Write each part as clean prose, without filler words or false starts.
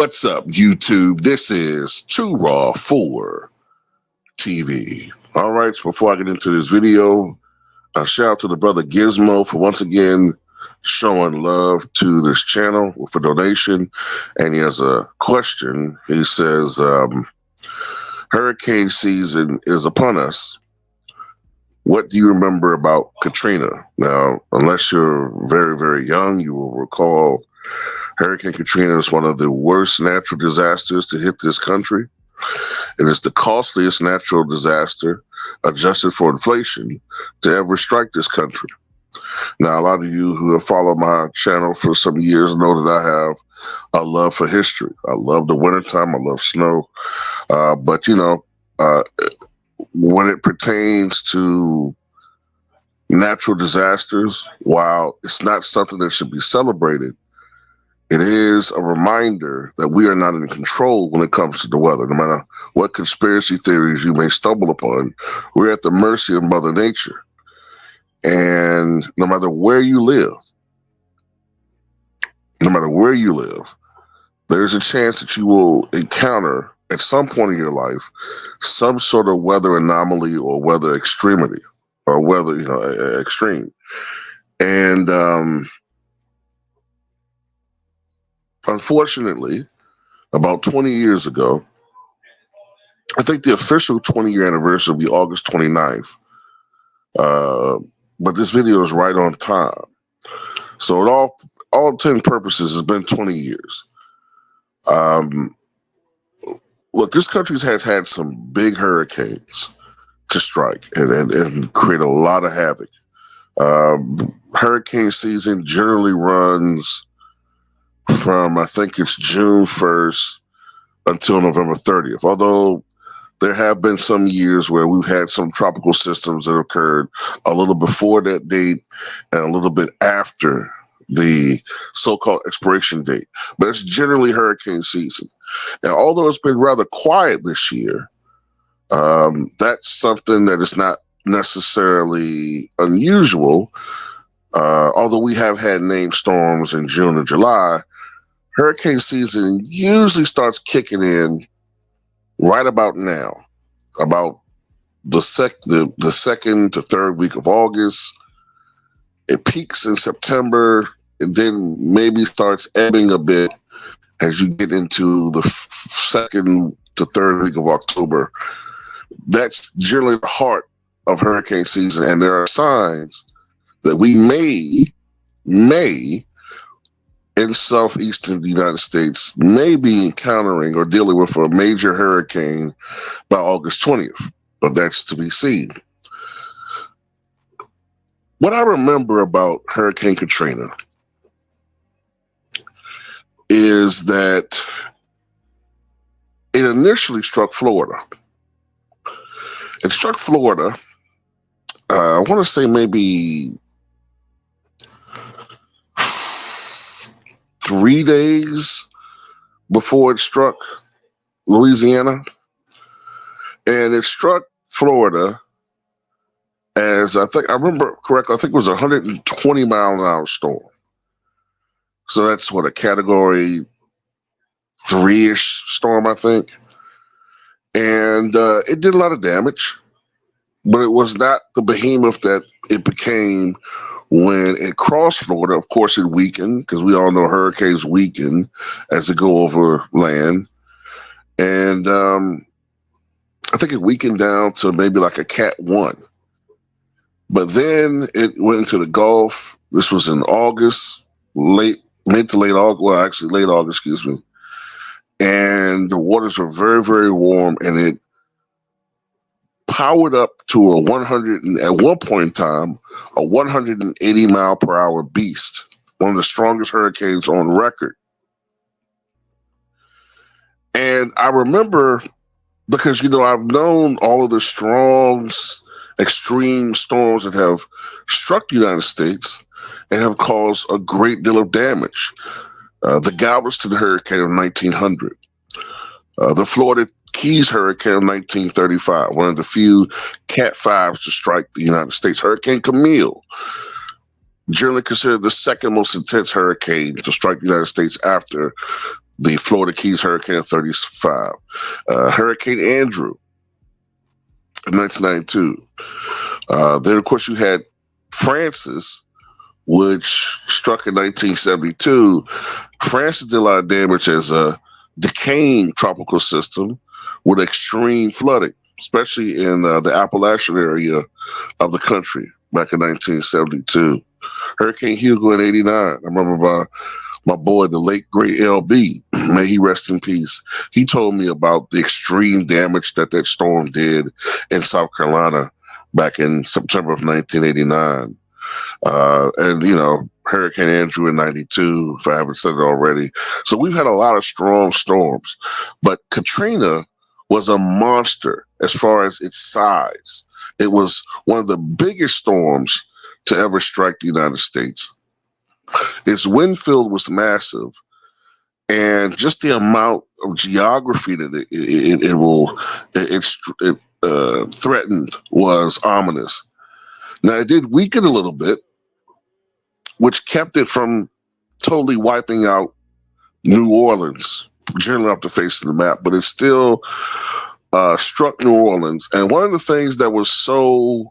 What's up, YouTube? This is Too Raw for TV. All right, so before I get into this video, a shout out to the brother Gizmo for once again showing love to this channel with a donation. And he has a question. He says, hurricane season is upon us. What do you remember about Katrina? Now, unless you're very, very young, you will recall Hurricane Katrina is one of the worst natural disasters to hit this country. It is the costliest natural disaster, adjusted for inflation, to ever strike this country. Now, a lot of you who have followed my channel for some years know that I have a love for history. I love the wintertime. I love snow. But, when it pertains to natural disasters, while it's not something that should be celebrated, it is a reminder that we are not in control when it comes to the weather. No matter what conspiracy theories you may stumble upon, we're at the mercy of Mother Nature. And no matter where you live, there's a chance that you will encounter at some point in your life some sort of weather anomaly or weather extremity or weather, extreme. And unfortunately, about 20 years ago, I think the official 20-year anniversary will be August 29th. But this video is right on time. So it all intents and purposes, it's been 20 years. Look, this country has had some big hurricanes to strike and create a lot of havoc. Hurricane season generally runs from, I think it's June 1st until November 30th. Although there have been some years where we've had some tropical systems that occurred a little before that date and a little bit after the so-called expiration date. But it's generally hurricane season. And although it's been rather quiet this year, that's something that is not necessarily unusual. Although we have had named storms in June and July, hurricane season usually starts kicking in right about now, about the second to third week of August. It peaks in September, and then maybe starts ebbing a bit as you get into the second to third week of October. That's generally the heart of hurricane season, and there are signs that we may in southeastern United States may be encountering or dealing with a major hurricane by August 20th, but that's to be seen. What I remember about Hurricane Katrina is that it initially struck Florida. It struck Florida, I want to say maybe 3 days before it struck Louisiana. And it struck Florida as, I remember correctly, I think it was a 120 mile an hour storm. So that's what, a category 3-ish storm, I think. And it did a lot of damage, but it was not the behemoth that it became when it crossed Florida. Of course, it weakened, because we all know hurricanes weaken as they go over land. And I think it weakened down to maybe like a Cat 1. But then it went into the Gulf. This was in August, mid to late August, well, actually late August, excuse me. And the waters were very, very warm, and it powered up to at one point in time, a 180 mile per hour beast, one of the strongest hurricanes on record. And I remember, because, I've known all of the strong, extreme storms that have struck the United States and have caused a great deal of damage. The Galveston hurricane of 1900, the Florida Keys hurricane of 1935, one of the few Cat 5s to strike the United States. Hurricane Camille, generally considered the second most intense hurricane to strike the United States after the Florida Keys Hurricane 35, Hurricane Andrew in 1992. Then, of course, you had Francis, which struck in 1972. Francis did a lot of damage as a decaying tropical system with extreme flooding, especially in the Appalachian area of the country back in 1972. Hurricane Hugo in '89. I remember my boy, the late great LB, may he rest in peace. He told me about the extreme damage that storm did in South Carolina back in September of 1989. And, Hurricane Andrew in 92, if I haven't said it already. So we've had a lot of strong storms, but Katrina was a monster as far as its size. It was one of the biggest storms to ever strike the United States. Its wind field was massive, and just the amount of geography that it threatened was ominous. Now it did weaken a little bit, which kept it from totally wiping out New Orleans, generally off the face of the map, but it still struck New Orleans. And one of the things that was the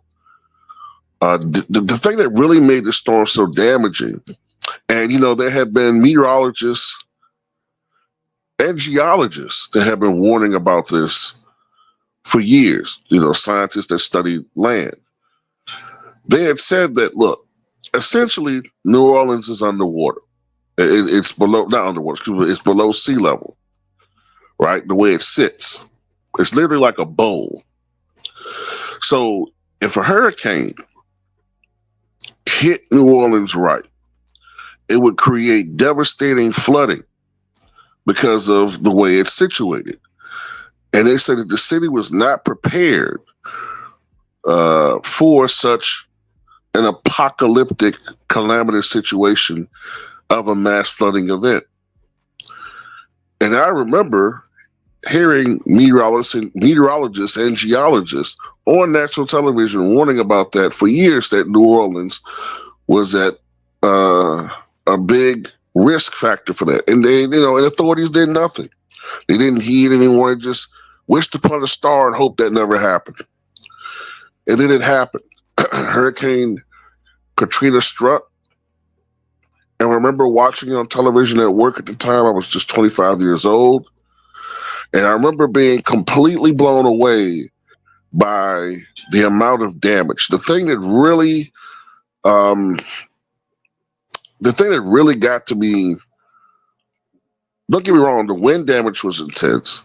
thing that really made the storm so damaging, and there had been meteorologists and geologists that have been warning about this for years, scientists that study land. They had said that, look, essentially, New Orleans is underwater. It's below, not underwater, excuse me, it's below sea level, right? The way it sits. It's literally like a bowl. So if a hurricane hit New Orleans right, it would create devastating flooding because of the way it's situated. And they said that the city was not prepared for such an apocalyptic, calamitous situation of a mass flooding event. And I remember hearing meteorologists and geologists on national television warning about that for years, that New Orleans was at a big risk factor for that. And and authorities did nothing. They didn't heed anyone, just wished upon a star and hope that never happened. And then it happened. Hurricane Katrina struck. And I remember watching it on television at work at the time. I was just 25 years old. And I remember being completely blown away by the amount of damage. Um, the thing that really got to me, don't get me wrong, the wind damage was intense,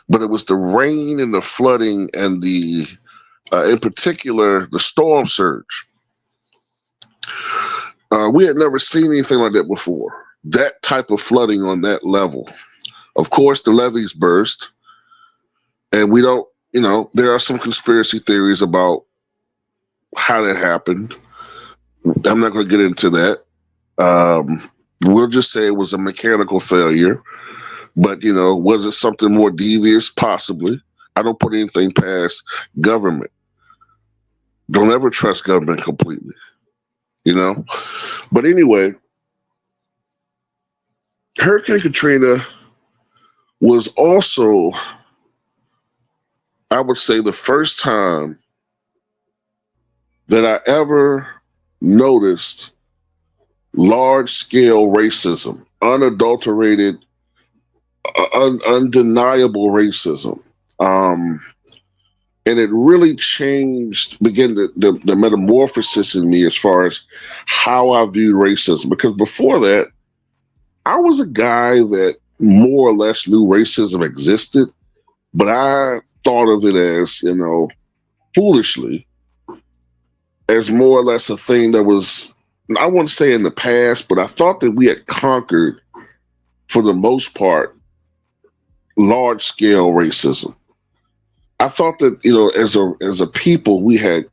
but it was the rain and the flooding and in particular, the storm surge. We had never seen anything like that before. That type of flooding on that level. Of course, the levees burst, and we don't, there are some conspiracy theories about how that happened. I'm not going to get into that. We'll just say it was a mechanical failure. But, was it something more devious? Possibly. I don't put anything past government. Don't ever trust government completely, But anyway, Hurricane Katrina was also, I would say, the first time that I ever noticed large scale racism, unadulterated, undeniable racism. And it really began the metamorphosis in me as far as how I viewed racism. Because before that, I was a guy that more or less knew racism existed, but I thought of it as, foolishly, as more or less a thing that was, I wouldn't say in the past, but I thought that we had conquered, for the most part, large scale racism. I thought that, as a people, we had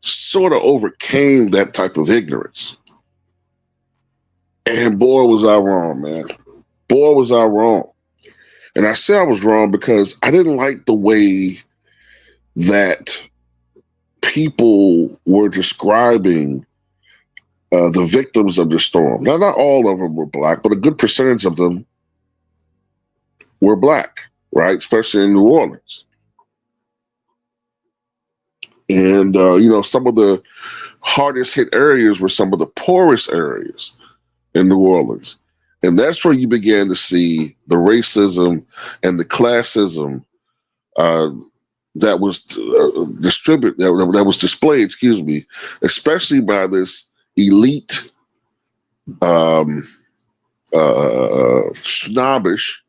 sort of overcame that type of ignorance. And boy, was I wrong, man. Boy, was I wrong. And I say I was wrong because I didn't like the way that people were describing the victims of the storm. Now, not all of them were Black, but a good percentage of them were black, right? Especially in New Orleans. And, some of the hardest hit areas were some of the poorest areas in New Orleans. And that's where you began to see the racism and the classism uh, that was that was displayed, excuse me, especially by this elite, um, snobbish,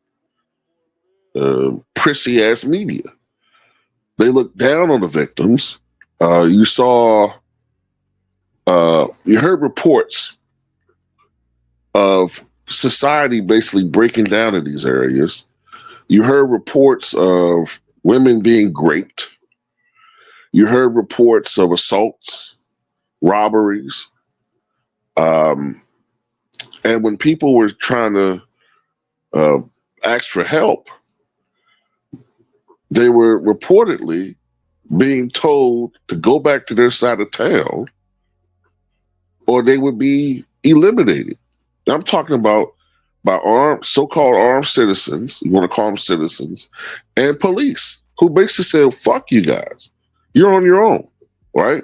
prissy ass media. They looked down on the victims. You heard reports of society basically breaking down in these areas. You heard reports of women being raped. You heard reports of assaults, robberies. Um, and when people were trying to uh, ask for help, they were reportedly being told to go back to their side of town or they would be eliminated. Now, I'm talking about by so-called armed citizens, you want to call them citizens, and police who basically said, fuck you guys. You're on your own, right?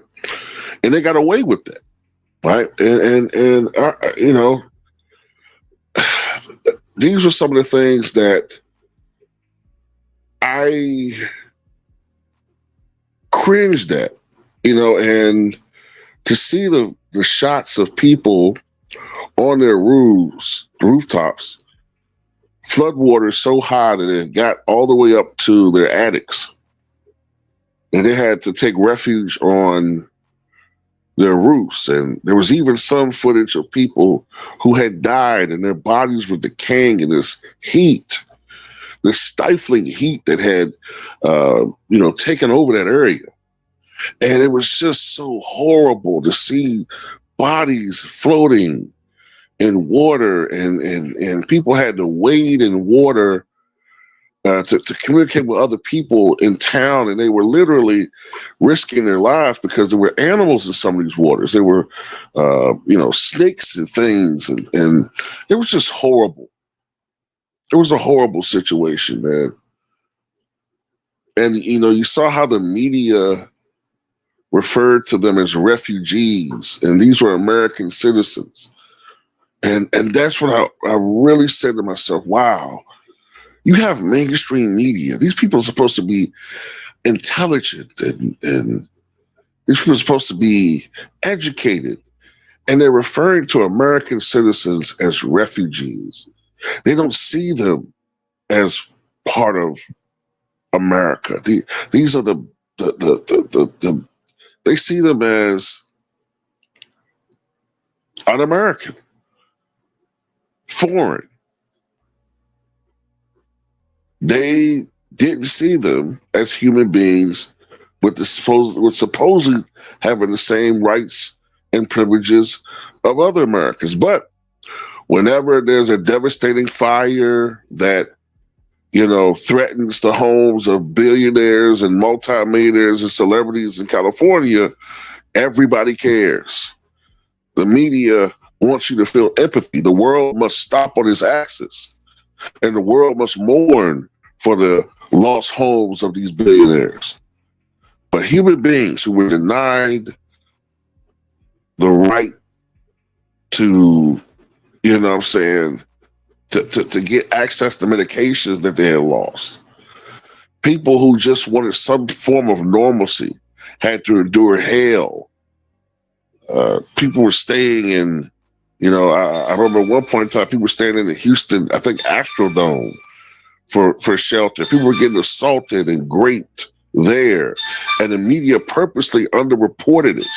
And they got away with that, right? These were some of the things that I cringed at, and to see the shots of people on their rooftops, floodwater so high that it got all the way up to their attics. And they had to take refuge on their roofs. And there was even some footage of people who had died and their bodies were decaying in this heat, this stifling heat that had, taken over that area. And it was just so horrible to see bodies floating in water, and people had to wade in water to communicate with other people in town, and they were literally risking their lives because there were animals in some of these waters. There were, snakes and things, and it was just horrible. It was a horrible situation, man. And you saw how the media referred to them as refugees, and these were American citizens. And that's when I really said to myself, wow, you have mainstream media. These people are supposed to be intelligent and these people are supposed to be educated. And they're referring to American citizens as refugees. They don't see them as part of America. These are the they see them as un-American, foreign. They didn't see them as human beings with supposedly having the same rights and privileges of other Americans. But whenever there's a devastating fire that threatens the homes of billionaires and multimillionaires and celebrities in California, everybody cares. The media wants you to feel empathy. The world must stop on its axis, and the world must mourn for the lost homes of these billionaires. But human beings who were denied the right to, what I'm saying, to get access to medications that they had lost. People who just wanted some form of normalcy had to endure hell. People were staying in, I remember at one point in time, people were staying in the Houston, I think, Astrodome for shelter. People were getting assaulted and raped there, and the media purposely underreported it.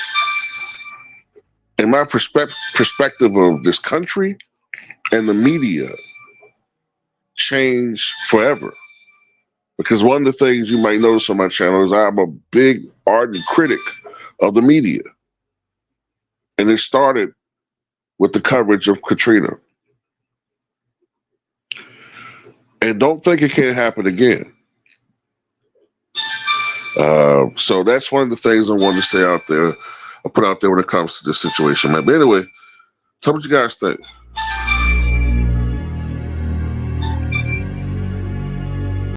In my perspective of this country and the media changed forever. Because one of the things you might notice on my channel is I'm a big ardent critic of the media. And it started with the coverage of Katrina. And don't think it can't happen again. So that's one of the things I wanted to say out there, I put out there when it comes to this situation, man. But anyway, tell me what you guys think.